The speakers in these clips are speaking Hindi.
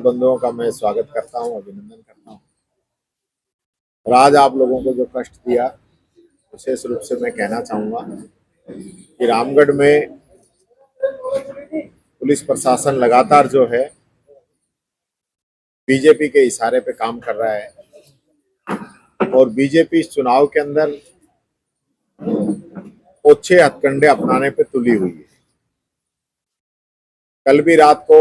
बंधुओं का मैं स्वागत करता हूं, अभिनंदन करता हूं। और आज आप लोगों को जो कष्ट दिया, विशेष रूप से मैं कहना चाहूंगा कि रामगढ़ में पुलिस प्रशासन लगातार जो है बीजेपी के इशारे पे काम कर रहा है और बीजेपी इस चुनाव के अंदर ओछे हथकंडे अपनाने पे तुली हुई है। कल भी रात को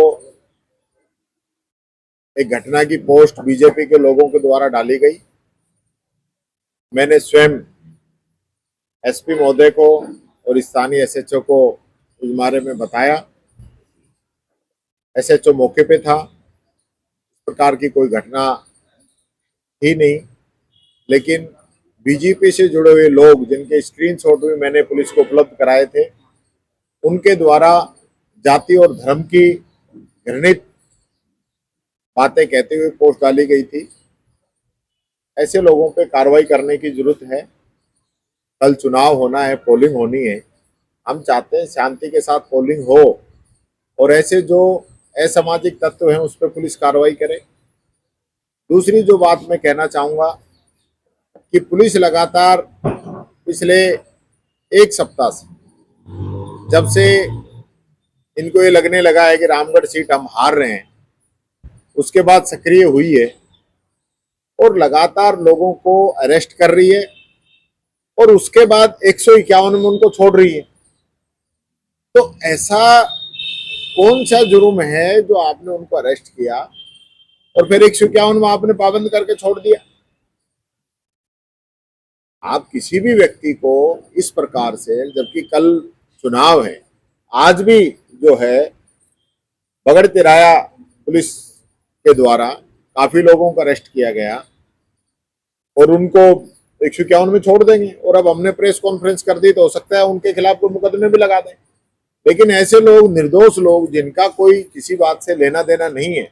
एक घटना की पोस्ट बीजेपी के लोगों के द्वारा डाली गई। मैंने स्वयं एसपी महोदय को और स्थानीय एसएचओ को इस बारे में बताया। एसएचओ मौके पे था, इस प्रकार की कोई घटना ही नहीं, लेकिन बीजेपी से जुड़े हुए लोग जिनके स्क्रीनशॉट भी मैंने पुलिस को उपलब्ध कराए थे, उनके द्वारा जाति और धर्म की घृणित बातें कहते हुए पोस्ट डाली गई थी। ऐसे लोगों पे कार्रवाई करने की जरूरत है। कल चुनाव होना है, पोलिंग होनी है। हम चाहते हैं शांति के साथ पोलिंग हो और ऐसे जो असामाजिक तत्व हैं उस पर पुलिस कार्रवाई करे। दूसरी जो बात मैं कहना चाहूंगा कि पुलिस लगातार पिछले एक सप्ताह से, जब से इनको ये लगने लगा है कि रामगढ़ सीट हम हार रहे हैं, उसके बाद सक्रिय हुई है और लगातार लोगों को अरेस्ट कर रही है और उसके बाद 151 में उनको छोड़ रही है। तो ऐसा कौन सा जुर्म है जो आपने उनको अरेस्ट किया और फिर 151 में आपने पाबंद करके छोड़ दिया? आप किसी भी व्यक्ति को इस प्रकार से, जबकि कल चुनाव है, आज भी जो है बगड़ तिराया पुलिस के द्वारा काफी लोगों को अरेस्ट किया गया और उनको 151 में छोड़ देंगे। और अब हमने प्रेस कॉन्फ्रेंस कर दी तो हो सकता है उनके खिलाफ कोई मुकदमे भी लगा दें। लेकिन ऐसे लोग, निर्दोष लोग जिनका कोई किसी बात से लेना देना नहीं है,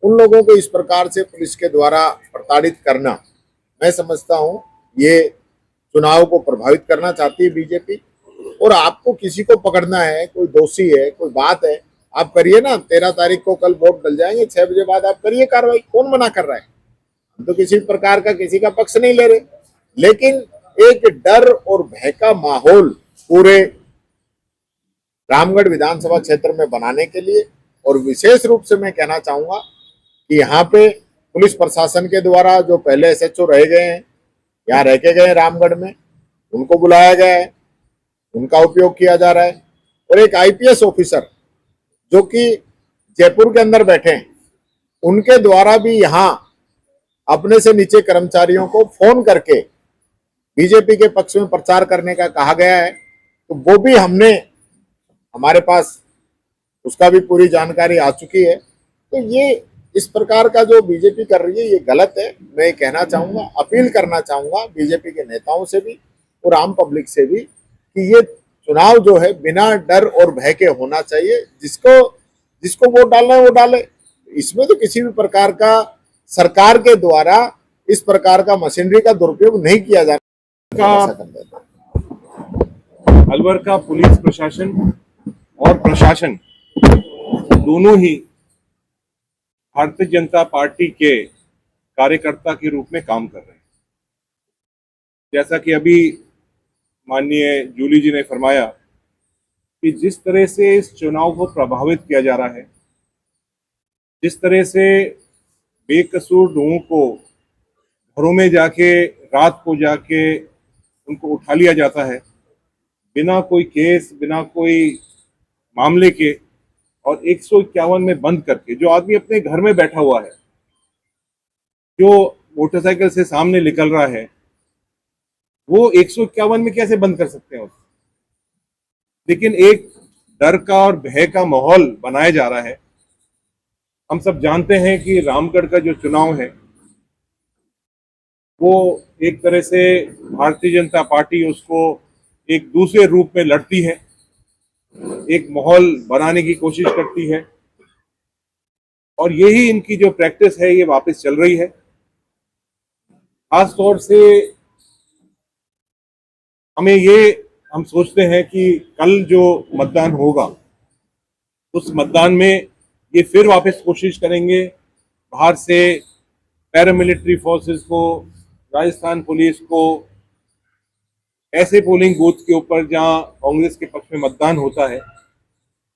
उन लोगों को इस प्रकार से पुलिस के द्वारा प्रताड़ित करना, मैं समझता हूं ये चुनाव को प्रभावित करना चाहती है बीजेपी। और आपको किसी को पकड़ना है, कोई दोषी है, कोई बात है, आप करिए ना। 13 तारीख को कल वोट डल जाएंगे, 6 बजे बाद आप करिए कार्रवाई। कौन मना कर रहा है? हम तो किसी प्रकार का किसी का पक्ष नहीं ले रहे, लेकिन एक डर और भय का माहौल पूरे रामगढ़ विधानसभा क्षेत्र में बनाने के लिए, और विशेष रूप से मैं कहना चाहूंगा कि यहाँ पे पुलिस प्रशासन के द्वारा जो पहले एसएचओ रह गए हैं, यहाँ रह के गए रामगढ़ में, उनको बुलाया गया है, उनका उपयोग किया जा रहा है। और एक आईपीएस ऑफिसर जो कि जयपुर के अंदर बैठे हैं, उनके द्वारा भी यहाँ अपने से नीचे कर्मचारियों को फोन करके बीजेपी के पक्ष में प्रचार करने का कहा गया है। तो वो भी हमारे पास उसका भी पूरी जानकारी आ चुकी है। तो ये इस प्रकार का जो बीजेपी कर रही है ये गलत है। मैं कहना चाहूंगा, अपील करना चाहूंगा बीजेपी के नेताओं से भी और आम पब्लिक से भी कि ये चुनाव जो है बिना डर और भय के होना चाहिए। जिसको वोट डालना है वो डाले। इसमें तो किसी भी प्रकार का सरकार के द्वारा इस प्रकार का मशीनरी का दुरुपयोग नहीं किया जाना। अलवर का पुलिस प्रशासन और प्रशासन दोनों ही भारतीय जनता पार्टी के कार्यकर्ता के रूप में काम कर रहे हैं। जैसा कि अभी माननीय जूली जी ने फरमाया कि जिस तरह से इस चुनाव को प्रभावित किया जा रहा है, जिस तरह से बेकसूर लोगों को घरों में जाके, रात को जाके उनको उठा लिया जाता है बिना कोई केस, बिना कोई मामले के, और 151 में बंद करके, जो आदमी अपने घर में बैठा हुआ है, जो मोटरसाइकिल से सामने निकल रहा है, वो 151 में कैसे बंद कर सकते हैं उसको? लेकिन एक डर का और भय का माहौल बनाया जा रहा है। हम सब जानते हैं कि रामगढ़ का जो चुनाव है वो एक तरह से भारतीय जनता पार्टी उसको एक दूसरे रूप में लड़ती है, एक माहौल बनाने की कोशिश करती है, और यही इनकी जो प्रैक्टिस है ये वापस चल रही है। खास तौर से हम सोचते हैं कि कल जो मतदान होगा उस मतदान में ये फिर वापस कोशिश करेंगे बाहर से पैरामिलिट्री फोर्सेस को, राजस्थान पुलिस को ऐसे पोलिंग बूथ के ऊपर जहां कांग्रेस के पक्ष में मतदान होता है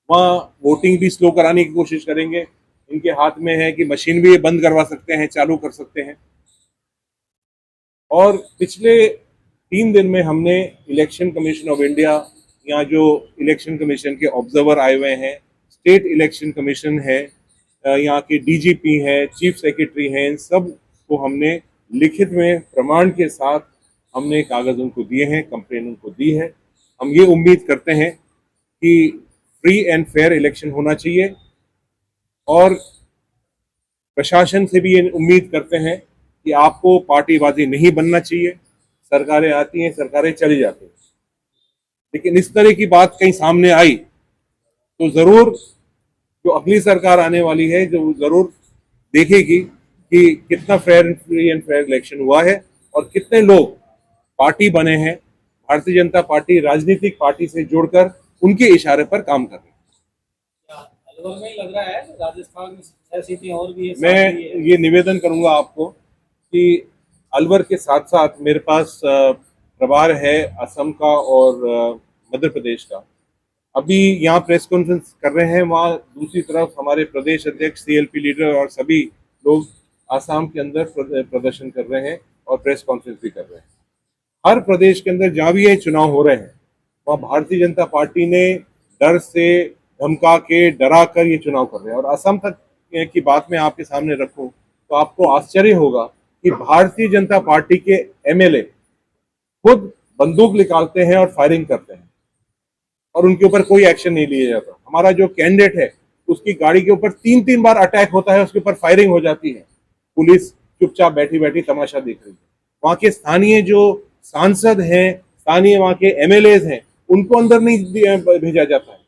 वहां वोटिंग भी स्लो कराने की कोशिश करेंगे। इनके हाथ में है कि मशीन भी ये बंद करवा सकते हैं, चालू कर सकते हैं। और पिछले 3 दिन में हमने इलेक्शन कमीशन ऑफ इंडिया, यहाँ जो इलेक्शन कमीशन के ऑब्जर्वर आए हुए हैं, स्टेट इलेक्शन कमीशन है, यहाँ के डीजीपी हैं, चीफ सेक्रेटरी हैं, इन सब को हमने लिखित में प्रमाण के साथ हमने कागज उनको दिए हैं, कंप्लेन उनको दी है। हम ये उम्मीद करते हैं कि फ्री एंड फेयर इलेक्शन होना चाहिए और प्रशासन से भी ये उम्मीद करते हैं कि आपको पार्टीबाजी नहीं बनना चाहिए। सरकारें आती हैं, सरकारें चली जाती हैं, लेकिन इस तरह की बात कहीं सामने आई तो जरूर जो अगली सरकार आने वाली है जो जरूर देखेगी कि कितना फ्री एंड फेयर इलेक्शन हुआ है और कितने लोग पार्टी बने हैं, भारतीय जनता पार्टी राजनीतिक पार्टी से जुड़कर उनके इशारे पर काम कर रही है। अलवर में ही लग रहा है, राजस्थान में 6 सीटें और भी है। मैं ये निवेदन करूंगा आपको कि अलवर के साथ साथ मेरे पास प्रभार है असम का और मध्य प्रदेश का। अभी यहाँ प्रेस कॉन्फ्रेंस कर रहे हैं, वहाँ दूसरी तरफ हमारे प्रदेश अध्यक्ष, सीएलपी लीडर और सभी लोग आसाम के अंदर प्रदर्शन कर रहे हैं और प्रेस कॉन्फ्रेंस भी कर रहे हैं। हर प्रदेश के अंदर जहाँ भी ये चुनाव हो रहे हैं वहाँ भारतीय जनता पार्टी ने डर से, धमका के, डरा कर ये चुनाव कर रहे हैं। और असम तक की बात मैं आपके सामने रखूं तो आपको आश्चर्य होगा कि भारतीय जनता पार्टी के एमएलए खुद बंदूक निकालते हैं और फायरिंग करते हैं और उनके ऊपर कोई एक्शन नहीं लिया जाता। हमारा जो कैंडिडेट है उसकी गाड़ी के ऊपर 3-3 बार अटैक होता है, उसके ऊपर फायरिंग हो जाती है, पुलिस चुपचाप बैठी बैठी तमाशा देख रही है। वहाँ के स्थानीय जो सांसद हैं, स्थानीय वहाँ के एमएलए हैं, उनको अंदर नहीं भेजा जाता है।